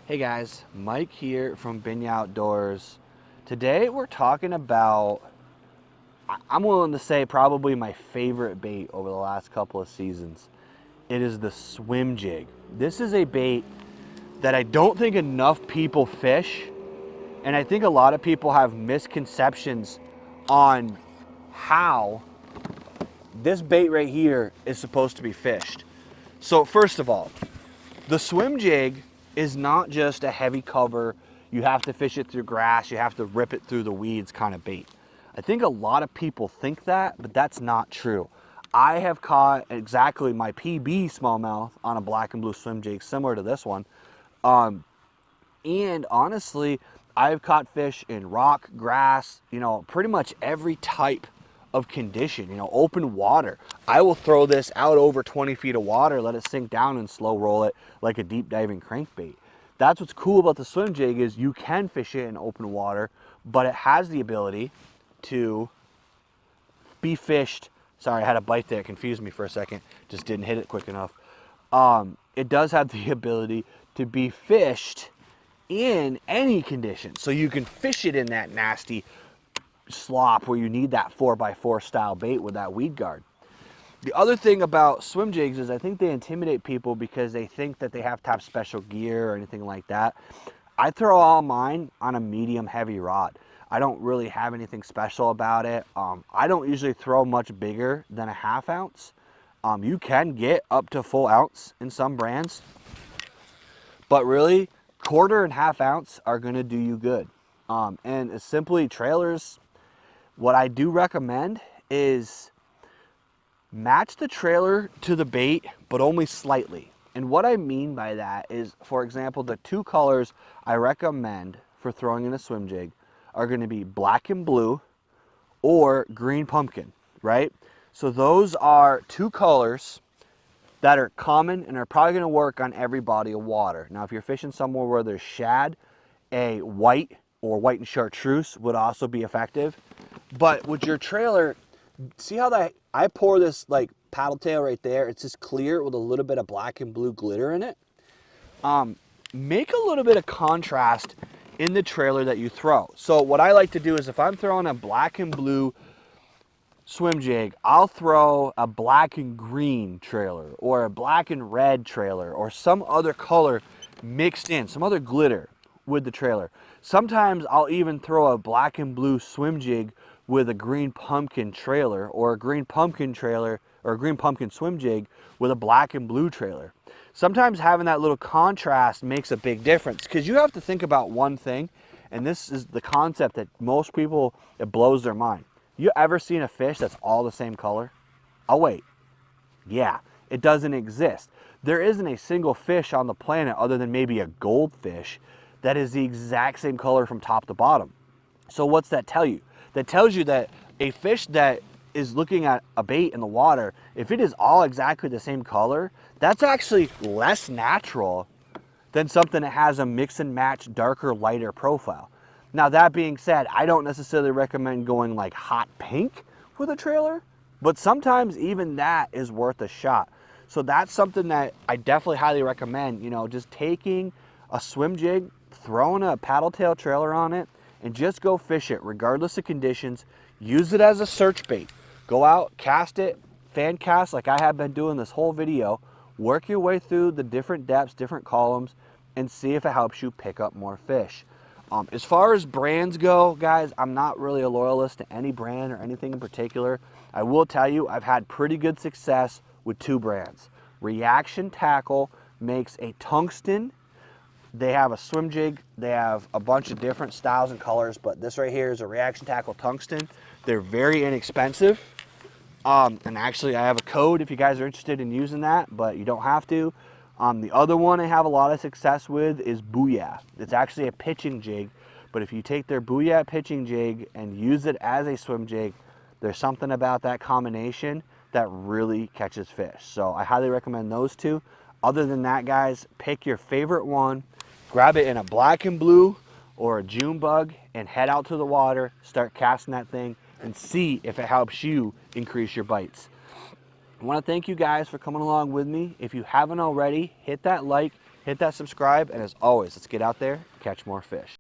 Hey guys, Mike here from Binya Outdoors. Today we're talking about, I'm willing to say, probably my favorite bait over the last couple of seasons. It is the SwimJig. This is a bait that I don't think enough people fish, and I think a lot of people have misconceptions on how this bait right here is supposed to be fished. So first of all, the SwimJig is not just a heavy cover, you have to fish it through grass, you have to rip it through the weeds kind of bait. I think a lot of people think that, but that's not true. I have caught exactly my PB smallmouth on a black and blue SwimJig similar to this one. And honestly, I've caught fish in rock, grass, pretty much every type of condition, open water. I will throw this out over 20 feet of water, let it sink down and slow roll it like a deep diving crankbait. That's what's cool about the SwimJig is you can fish it in open water, but it has the ability to be fished. Sorry, I had a bite there, it confused me for a second, just didn't hit it quick enough. It does have the ability to be fished in any condition. So you can fish it in that nasty slop where you need that 4x4 style bait with that weed guard. The other thing about SwimJigs is I think they intimidate people because they think that they have to have special gear or anything like that. I throw all mine on a medium heavy rod. I don't really have anything special about it. I don't usually throw much bigger than a ½ ounce. You can get up to full ounce in some brands, but really quarter and ½ ounce are gonna do you good. And it's simply trailers. What I do recommend is match the trailer to the bait, but only slightly. And what I mean by that is, for example, the two colors I recommend for throwing in a SwimJig are gonna be black and blue or green pumpkin, right? So those are two colors that are common and are probably gonna work on every body of water. Now, if you're fishing somewhere where there's shad, a white or white and chartreuse would also be effective. But with your trailer, see how that I pour this like paddle tail right there? It's just clear with a little bit of black and blue glitter in it. Make a little bit of contrast in the trailer that you throw. So what I like to do is if I'm throwing a black and blue SwimJig, I'll throw a black and green trailer or a black and red trailer or some other color mixed in, some other glitter with the trailer. Sometimes I'll even throw a black and blue SwimJig with a green pumpkin trailer or a green pumpkin trailer or a green pumpkin SwimJig with a black and blue trailer. Sometimes having that little contrast makes a big difference because you have to think about one thing, and this is the concept that most people, it blows their mind. You ever seen a fish that's all the same color? Oh wait, yeah, it doesn't exist. There isn't a single fish on the planet other than maybe a goldfish that is the exact same color from top to bottom. So what's that tell you? That tells you that a fish that is looking at a bait in the water, if it is all exactly the same color, that's actually less natural than something that has a mix and match darker, lighter profile. Now, that being said, I don't necessarily recommend going like hot pink with a trailer, but sometimes even that is worth a shot. So that's something that I definitely highly recommend, just taking a SwimJig, throwing a paddle tail trailer on it, and just go fish it regardless of conditions. Use it as a search bait. Go out, cast it, fan cast like I have been doing this whole video. Work your way through the different depths, different columns, and see if it helps you pick up more fish. As far as brands go, guys, I'm not really a loyalist to any brand or anything in particular. I will tell you, I've had pretty good success with two brands. Reaction Tackle makes a tungsten. They have a SwimJig. They have a bunch of different styles and colors, but this right here is a Reaction Tackle tungsten. They're very inexpensive. And actually, I have a code if you guys are interested in using that, but you don't have to. The other one I have a lot of success with is Booyah. It's actually a pitching jig, but if you take their Booyah pitching jig and use it as a SwimJig, there's something about that combination that really catches fish. So I highly recommend those two. Other than that, guys, pick your favorite one, grab it in a black and blue or a June bug, and head out to the water, start casting that thing, and see if it helps you increase your bites. I want to thank you guys for coming along with me. If you haven't already, hit that like, hit hit that subscribe, and as always, let's get out there and catch more fish.